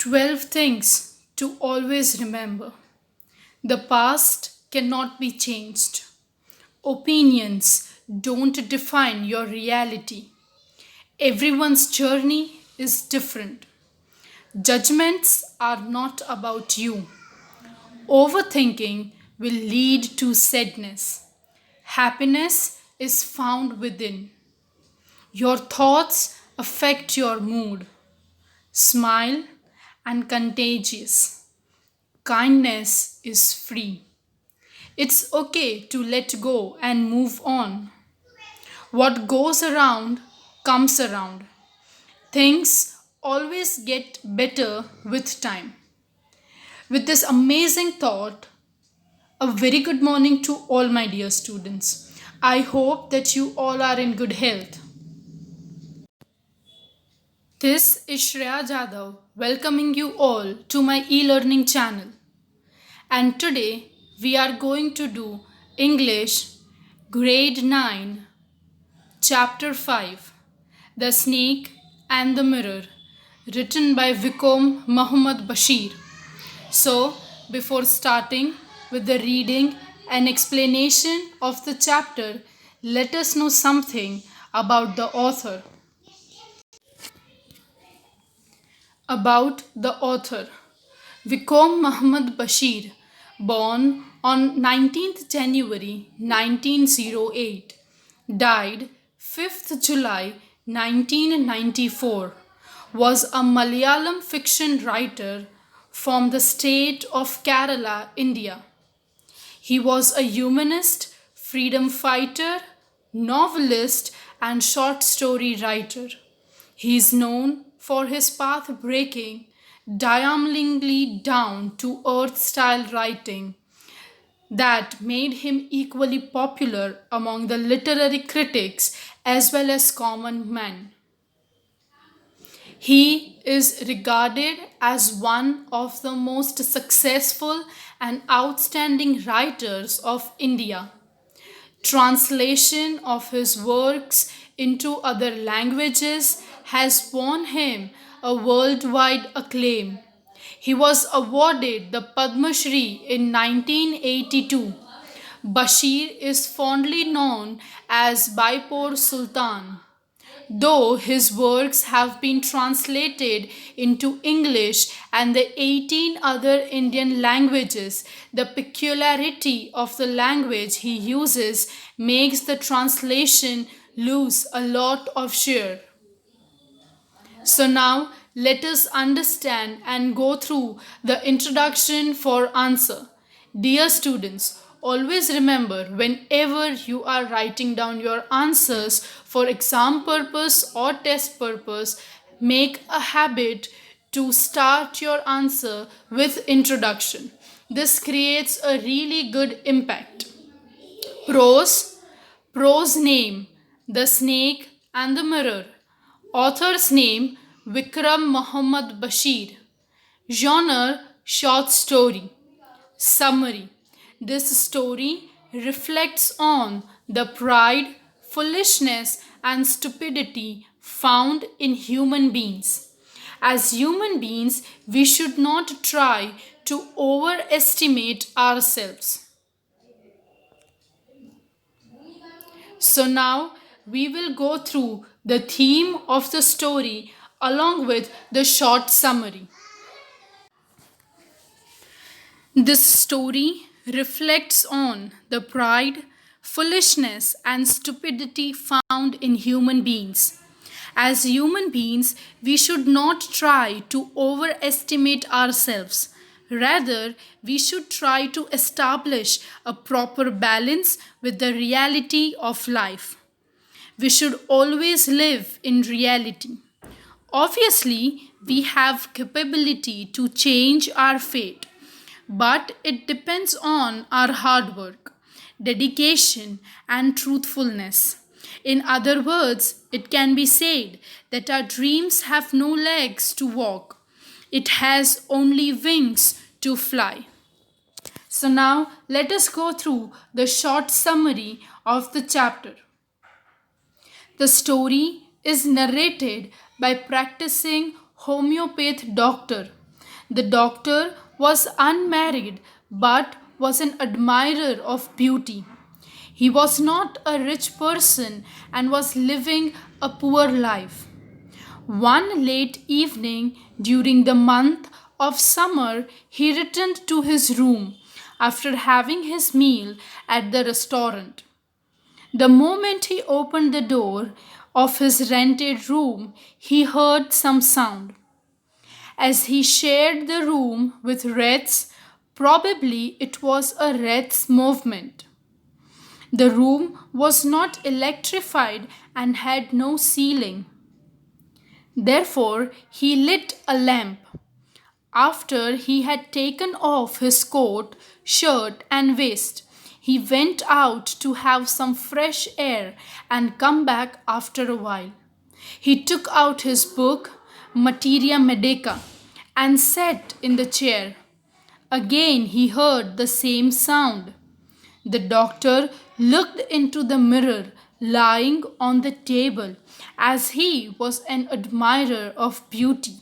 12 things to always remember. The past cannot be changed. Opinions don't define your reality. Everyone's journey is different. Judgments are not about you. Overthinking will lead to sadness. Happiness is found within. Your thoughts affect your mood. Smile and contagious. Kindness is free. It's okay to let go and move on. What goes around comes around. Things always get better with time. With this amazing thought, a very good morning to all my dear students. I hope that you all are in good health. This is Shreya Jadhav welcoming you all to my e-learning channel. And today we are going to do English Grade 9 Chapter 5 The Snake and the Mirror, written by Vikom Muhammad Bashir. So, before starting with the reading and explanation of the chapter, let us know something about the author. About the author, Vikom Muhammad Bashir, born on 19th January 1908, died 5th July 1994, was a Malayalam fiction writer from the state of Kerala, India. He was a humanist, freedom fighter, novelist, and short story writer. He is known for his path breaking, diagonally down to earth style writing that made him equally popular among the literary critics as well as common men. He is regarded as one of the most successful and outstanding writers of India. Translation of his works into other languages has won him a worldwide acclaim. He was awarded the Padma Shri in 1982. Bashir is fondly known as Baipur Sultan. Though his works have been translated into English and the 18 other Indian languages, the peculiarity of the language he uses makes the translation lose a lot of share. So now let us understand and go through the introduction for answer. Dear students, always remember whenever you are writing down your answers for exam purpose or test purpose, make a habit to start your answer with introduction. This creates a really good impact. Prose name, The Snake and the Mirror. Author's name, Vikram Muhammad Bashir. Genre, short story. Summary. This story reflects on the pride, foolishness, and stupidity found in human beings. As human beings, we should not try to overestimate ourselves. So now we will go through the theme of the story along with the short summary. This story reflects on the pride, foolishness, and stupidity found in human beings. As human beings, we should not try to overestimate ourselves. Rather, we should try to establish a proper balance with the reality of life. We should always live in reality. Obviously, we have capability to change our fate, but it depends on our hard work, dedication, and truthfulness. In other words, it can be said that our dreams have no legs to walk. It has only wings to fly. So now let us go through the short summary of the chapter. The story is narrated by practicing homeopath doctor The doctor was unmarried but was an admirer of beauty. He was not a rich person and was living a poor life. One late evening during the month of summer, he returned to his room after having his meal at the restaurant. The moment he opened the door of his rented room, he heard some sound. As he shared the room with rats, probably it was a rat's movement. The room was not electrified and had no ceiling. Therefore, he lit a lamp. After he had taken off his coat, shirt, and vest, he went out to have some fresh air and come back after a while. He took out his book, Materia Medica, and sat in the chair. Again he heard the same sound. The doctor looked into the mirror lying on the table as he was an admirer of beauty.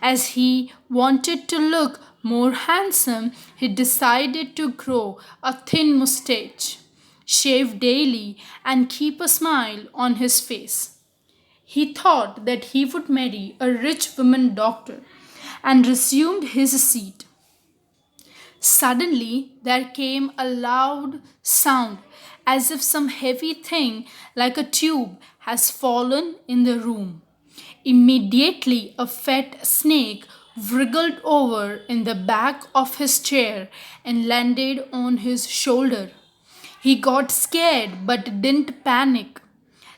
As he wanted to look more handsome, he decided to grow a thin mustache, shave daily, and keep a smile on his face. He thought that he would marry a rich woman doctor and resumed his seat. Suddenly, there came a loud sound as if some heavy thing like a tube has fallen in the room. Immediately, a fat snake wriggled over in the back of his chair and landed on his shoulder. He got scared but didn't panic.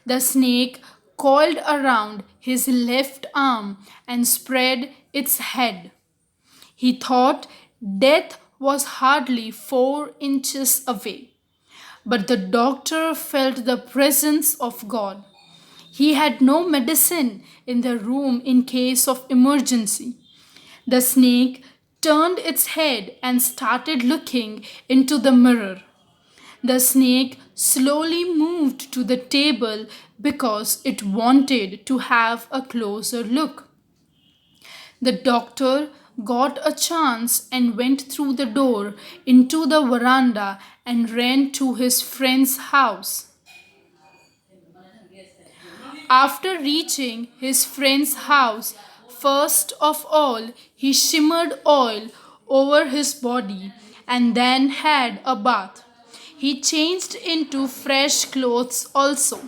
The snake coiled around his left arm and spread its head. He thought death was hardly 4 inches away. But the doctor felt the presence of God. He had no medicine in the room in case of emergency. The snake turned its head and started looking into the mirror. The snake slowly moved to the table because it wanted to have a closer look. The doctor got a chance and went through the door into the veranda and ran to his friend's house. After reaching his friend's house, first of all he shimmered oil over his body and then had a bath. He changed into fresh clothes also.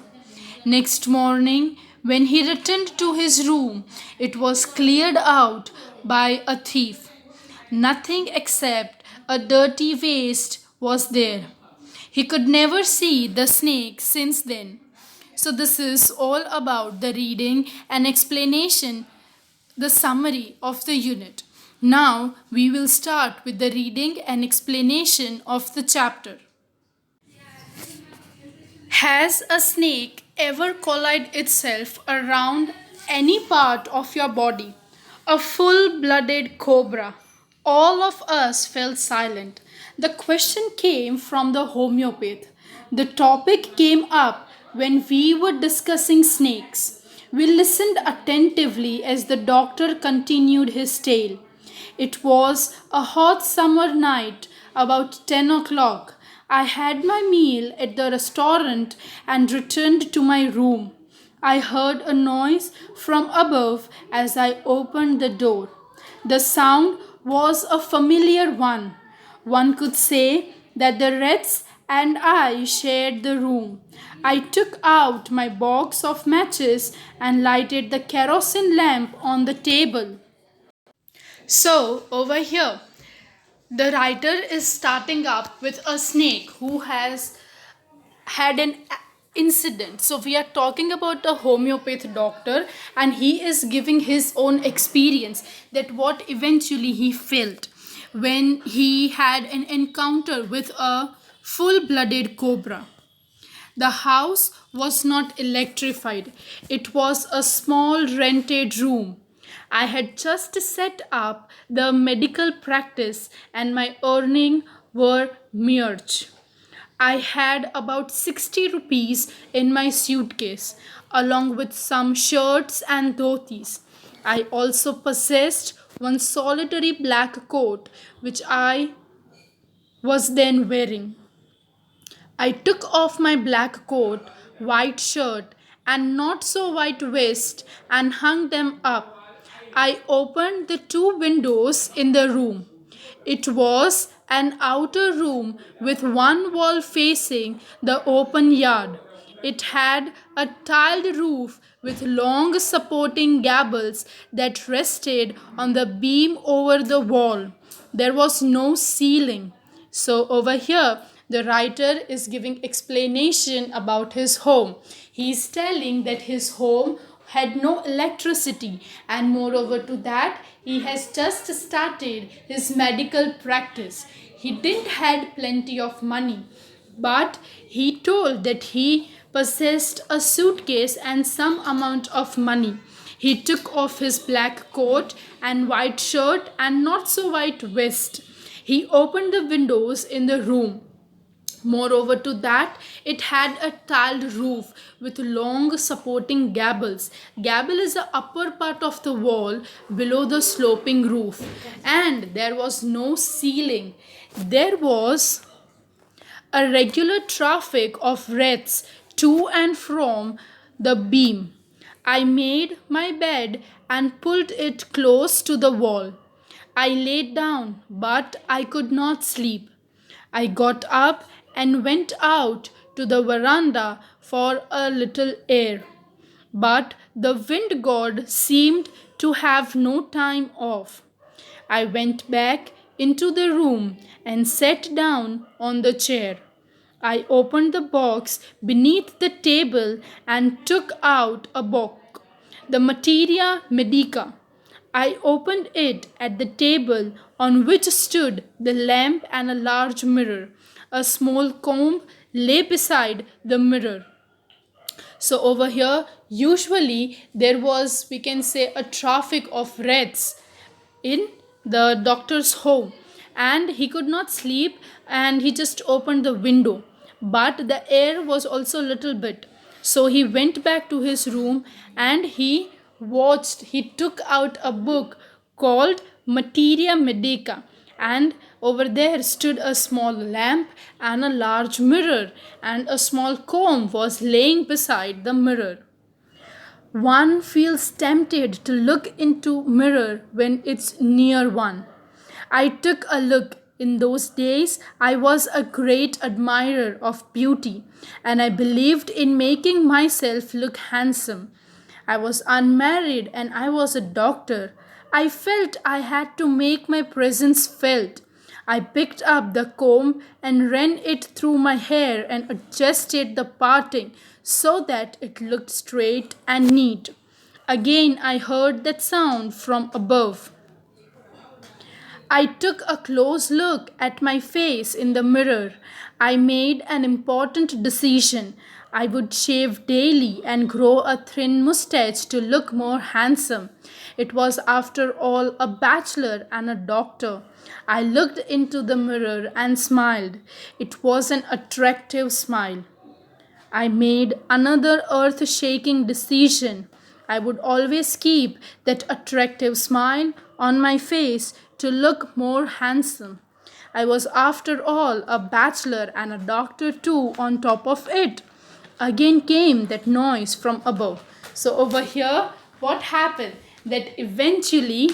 Next morning, when he returned to his room, it was cleared out by a thief. Nothing except a dirty waste was there. He could never see the snake since then. So, this is all about the reading and explanation, the summary of the unit. Now, we will start with the reading and explanation of the chapter. Has a snake ever coiled itself around any part of your body? A full blooded cobra. All of us fell silent. The question came from the homeopath. The topic came up when we were discussing snakes. We listened attentively as the doctor continued his tale. It was a hot summer night, about 10 o'clock. I had my meal at the restaurant and returned to my room. I heard a noise from above as I opened the door. The sound was a familiar one. One could say that the rats and I shared the room. I took out my box of matches and lighted the kerosene lamp on the table. So, over here, the writer is starting up with a snake who has had an incident. So we are talking about a homeopath doctor and he is giving his own experience, that what eventually he felt when he had an encounter with a full-blooded cobra. The house was not electrified. It was a small rented room. I had just set up the medical practice and my earnings were merged. I had about 60 rupees in my suitcase, along with some shirts and dhotis. I also possessed one solitary black coat which I was then wearing. I took off my black coat, white shirt, and not so white vest and hung them up. I opened the two windows in the room. It was an outer room with one wall facing the open yard. It had a tiled roof with long supporting gables that rested on the beam over the wall. There was no ceiling. So over here, the writer is giving explanation about his home. He is telling that his home had no electricity, and moreover to that, he has just started his medical practice. He didn't had plenty of money, but he told that he possessed a suitcase and some amount of money. He took off his black coat and white shirt and not so white vest. He opened the windows in the room. Moreover to that, it had a tiled roof with long supporting gables. Gable is the upper part of the wall below the sloping roof, and there was no ceiling. There was a regular traffic of wreaths to and from the beam. I made my bed and pulled it close to the wall. I laid down, but I could not sleep. I got up and went out to the veranda for a little air. But the wind god seemed to have no time off. I went back into the room and sat down on the chair. I opened the box beneath the table and took out a book, the Materia Medica. I opened it at the table on which stood the lamp and a large mirror. A small comb lay beside the mirror. So over here, usually there was, we can say, a traffic of rats in the doctor's home, and he could not sleep, and he just opened the window, but the air was also a little bit. So he went back to his room and he took out a book called Materia Medica, and over there stood a small lamp and a large mirror, and a small comb was laying beside the mirror. One feels tempted to look into mirror when it's near one. I took a look. In those days, I was a great admirer of beauty, and I believed in making myself look handsome. I was unmarried and I was a doctor. I felt I had to make my presence felt. I picked up the comb and ran it through my hair and adjusted the parting so that it looked straight and neat. Again, I heard that sound from above. I took a close look at my face in the mirror. I made an important decision. I would shave daily and grow a thin mustache to look more handsome. It was, after all, a bachelor and a doctor. I looked into the mirror and smiled. It was an attractive smile. I made another earth shaking decision. I would always keep that attractive smile on my face to look more handsome. I was, after all, a bachelor and a doctor too, on top of it. Again came that noise from above. So, over here, what happened? That eventually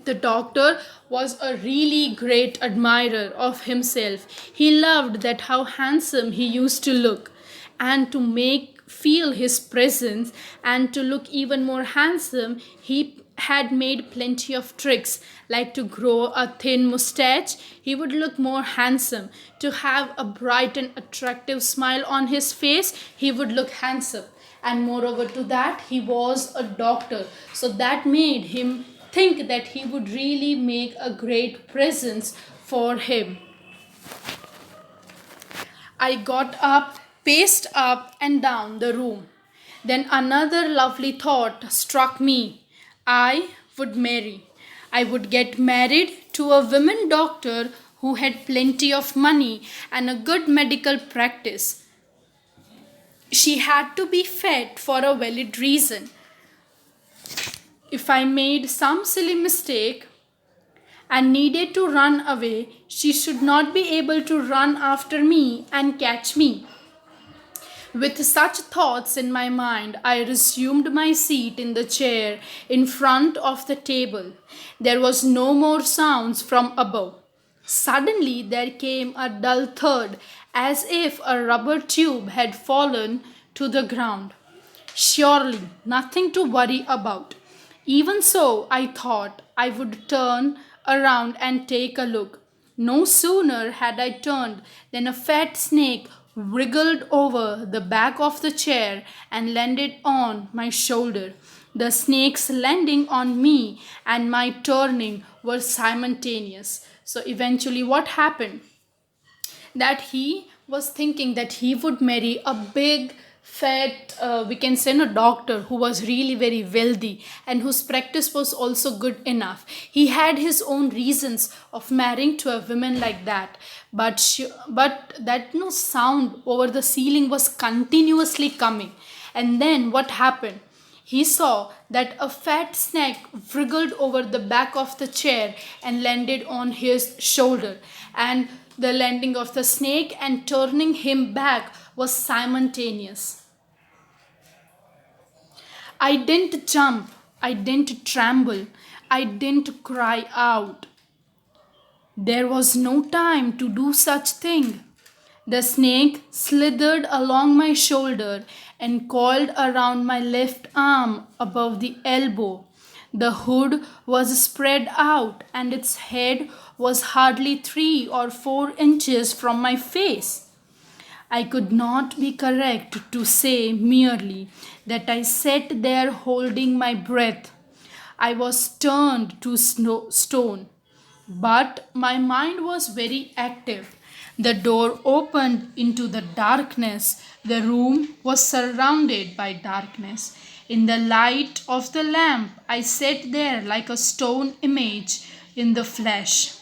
the doctor was a really great admirer of himself. He loved that how handsome he used to look, and to make feel his presence and to look even more handsome, he had made plenty of tricks, like to grow a thin mustache. He would look more handsome. To have a bright and attractive smile on his face, he would look handsome. And moreover to that, he was a doctor, so that made him think that he would really make a great presence for him. I got up, paced up and down the room. Then another lovely thought struck me. I would marry. I would get married to a woman doctor who had plenty of money and a good medical practice. She had to be fed for a valid reason. If I made some silly mistake and needed to run away, she should not be able to run after me and catch me. With such thoughts in my mind, I resumed my seat in the chair in front of the table. There was no more sounds from above. Suddenly there came a dull thud, as if a rubber tube had fallen to the ground. Surely nothing to worry about. Even so, I thought I would turn around and take a look. No sooner had I turned than a fat snake wriggled over the back of the chair and landed on my shoulder. The snake's landing on me and my turning were simultaneous. So eventually, what happened? That he was thinking that he would marry a big fat we can say a doctor who was really very wealthy and whose practice was also good enough. He had his own reasons of marrying to a woman like that, but that no sound over the ceiling was continuously coming. And then what happened? He saw that a fat snake wriggled over the back of the chair and landed on his shoulder. And the landing of the snake and turning him back was simultaneous. I didn't jump, I didn't tremble, I didn't cry out. There was no time to do such thing. The snake slithered along my shoulder and coiled around my left arm above the elbow. The hood was spread out and its head was hardly 3 or 4 inches from my face. I could not be correct to say merely that I sat there holding my breath. I was turned to stone. But my mind was very active. The door opened into the darkness. The room was surrounded by darkness. In the light of the lamp, I sat there like a stone image in the flesh.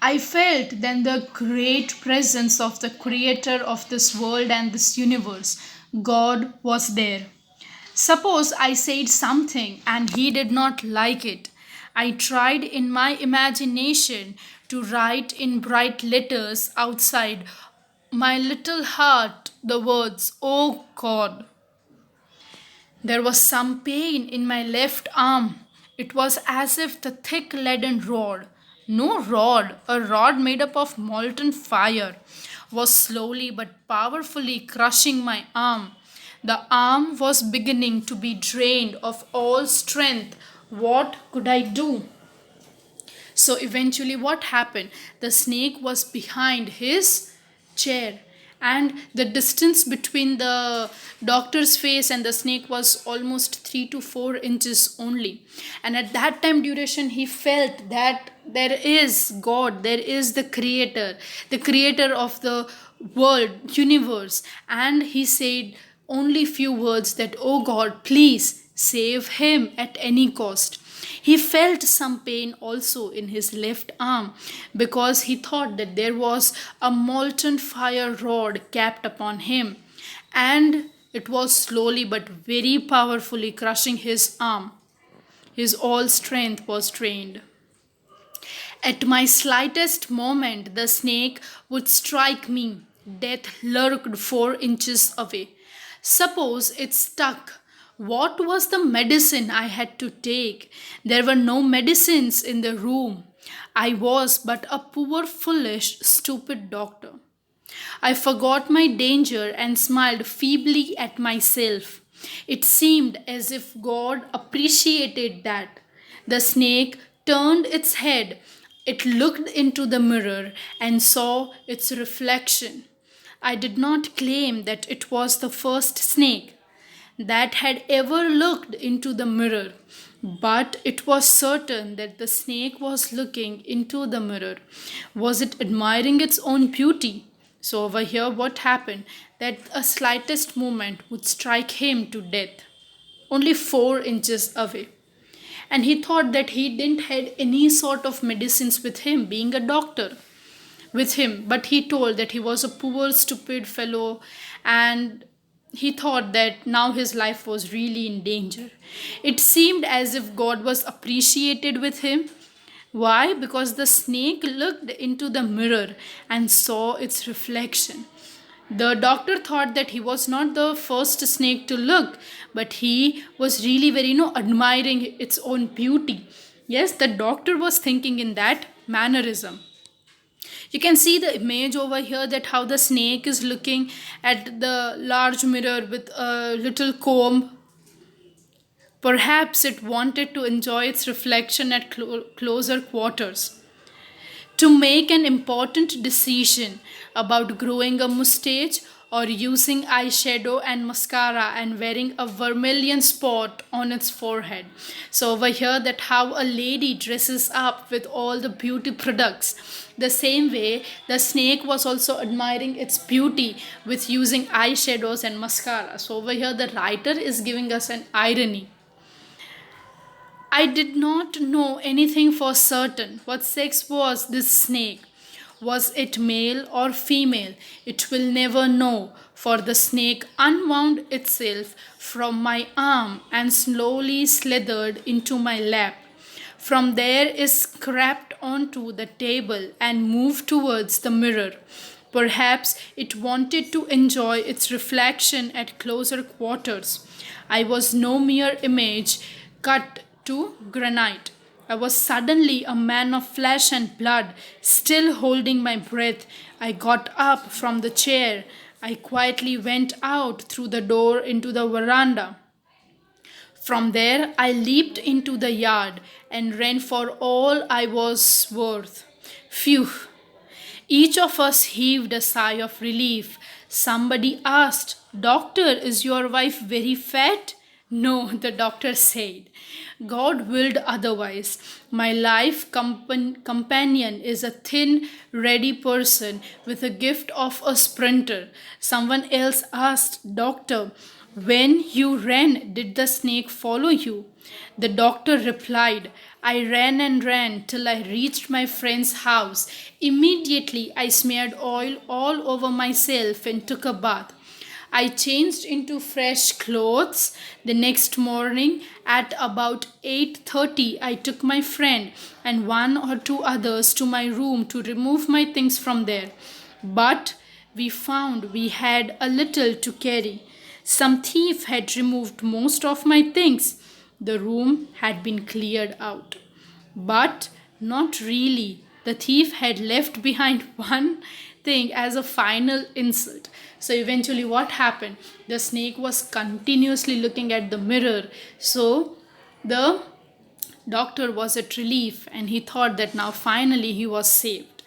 I felt then the great presence of the creator of this world and this universe. God was there. Suppose I said something and he did not like it. I tried in my imagination to write in bright letters outside my little heart the words, "Oh God." There was some pain in my left arm. It was as if the thick leaden rod, no rod, a rod made up of molten fire, was slowly but powerfully crushing my arm. The arm was beginning to be drained of all strength. What could I do? So eventually, what happened? The snake was behind his chair, and the distance between the doctor's face and the snake was almost 3 to 4 inches only. And at that time duration, he felt that there is God, there is the creator of the world, universe, and he said only few words that, "Oh God, please save him at any cost." He felt some pain also in his left arm because he thought that there was a molten fire rod capped upon him, and it was slowly but very powerfully crushing his arm. His all strength was drained. At my slightest moment, the snake would strike me. Death lurked 4 inches away. Suppose it stuck. What was the medicine I had to take? There were no medicines in the room. I was but a poor, foolish, stupid doctor. I forgot my danger and smiled feebly at myself. It seemed as if God appreciated that. The snake turned its head. It looked into the mirror and saw its reflection. I did not claim that it was the first snake that had ever looked into the mirror, but it was certain that the snake was looking into the mirror. Was it admiring its own beauty? So, over here, what happened? That a slightest movement would strike him to death, only 4 inches away. And he thought that he didn't had any sort of medicines with him, being a doctor with him, but he told that he was a poor, stupid fellow and he thought that now his life was really in danger. It seemed as if God was appreciated with him. Why? Because the snake looked into the mirror and saw its reflection. The doctor thought that he was not the first snake to look, but he was really very, admiring its own beauty. Yes, the doctor was thinking in that mannerism. You can see the image over here that how the snake is looking at the large mirror with a little comb. Perhaps it wanted to enjoy its reflection at closer quarters. To make an important decision about growing a mustache or using eyeshadow and mascara and wearing a vermilion spot on its forehead. So over here that how a lady dresses up with all the beauty products. The same way the snake was also admiring its beauty with using eyeshadows and mascara. So over here the writer is giving us an irony. I did not know anything for certain. What sex was this snake? Was it male or female? It will never know, for the snake unwound itself from my arm and slowly slithered into my lap. From there it crept onto the table and moved towards the mirror. Perhaps it wanted to enjoy its reflection at closer quarters. I was no mere image cut to granite. I was suddenly a man of flesh and blood, still holding my breath. I got up from the chair. I quietly went out through the door into the veranda. From there, I leaped into the yard and ran for all I was worth. Phew! Each of us heaved a sigh of relief. Somebody asked, Doctor, is your wife very fat? No, the doctor said. God willed otherwise. My life companion is a thin, ready person with a gift of a sprinter. Someone else asked, Doctor, when you ran, did the snake follow you? The doctor replied, I ran and ran till I reached my friend's house. Immediately I smeared oil all over myself and took a bath. I changed into fresh clothes. The next morning at about 8:30 I took my friend and one or two others to my room to remove my things from there. But we found we had a little to carry. Some thief had removed most of my things. The room had been cleared out. But not really. The thief had left behind one thing as a final insult. So eventually, what happened? The snake was continuously looking at the mirror. So the doctor was at relief and he thought that now finally he was saved.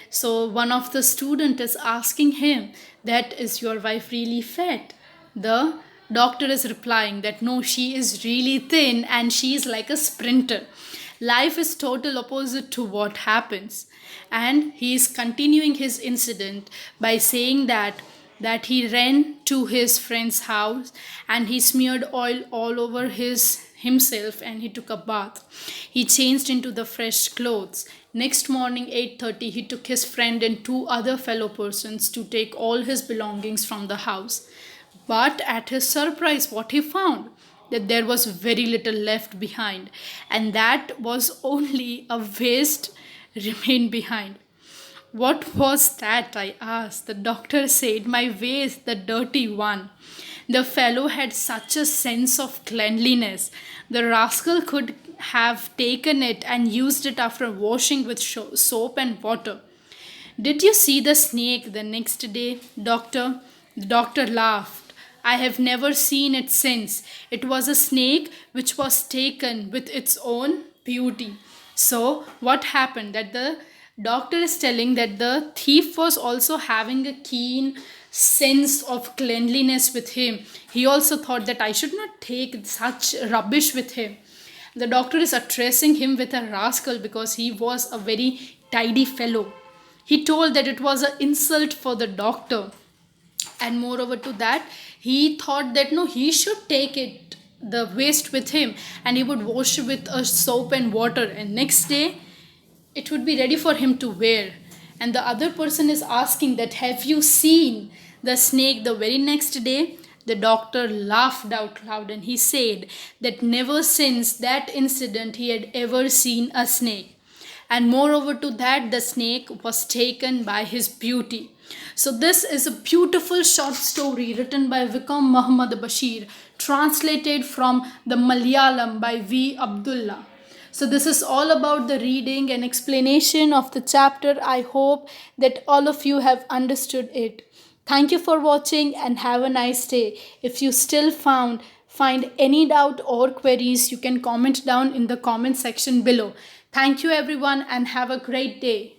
So one of the student is asking him, that is your wife really fat? The doctor is replying that no, she is really thin and she is like a sprinter. Life is total opposite to what happens. And he is continuing his incident by saying that he ran to his friend's house and he smeared oil all over himself and he took a bath. He changed into the fresh clothes. Next morning 8:30 he took his friend and two other fellow persons to take all his belongings from the house. But at his surprise, what he found? That there was very little left behind, and that was only a waste remained behind. What was that? I asked. The doctor said, my waist, the dirty one. The fellow had such a sense of cleanliness. The rascal could have taken it and used it after washing with soap and water. Did you see the snake the next day, doctor? The doctor laughed. I have never seen it since. It was a snake which was taken with its own beauty. So, what happened? That the doctor is telling that the thief was also having a keen sense of cleanliness with him. He also thought that I should not take such rubbish with him. The doctor is addressing him with a rascal because he was a very tidy fellow. He told that it was an insult for the doctor. And moreover to that, he thought that no, he should take it, the waste with him, and he would wash it with a soap and water, and next day it would be ready for him to wear. And the other person is asking that have you seen the snake the very next day? The doctor laughed out loud and he said that never since that incident he had ever seen a snake. And moreover to that, the snake was taken by his beauty. So this is a beautiful short story written by Vikram Muhammad Bashir, translated from the Malayalam by V. Abdullah. So this is all about the reading and explanation of the chapter. I hope that all of you have understood it. Thank you for watching and have a nice day. If you still find any doubt or queries, you can comment down in the comment section below. Thank you everyone and have a great day.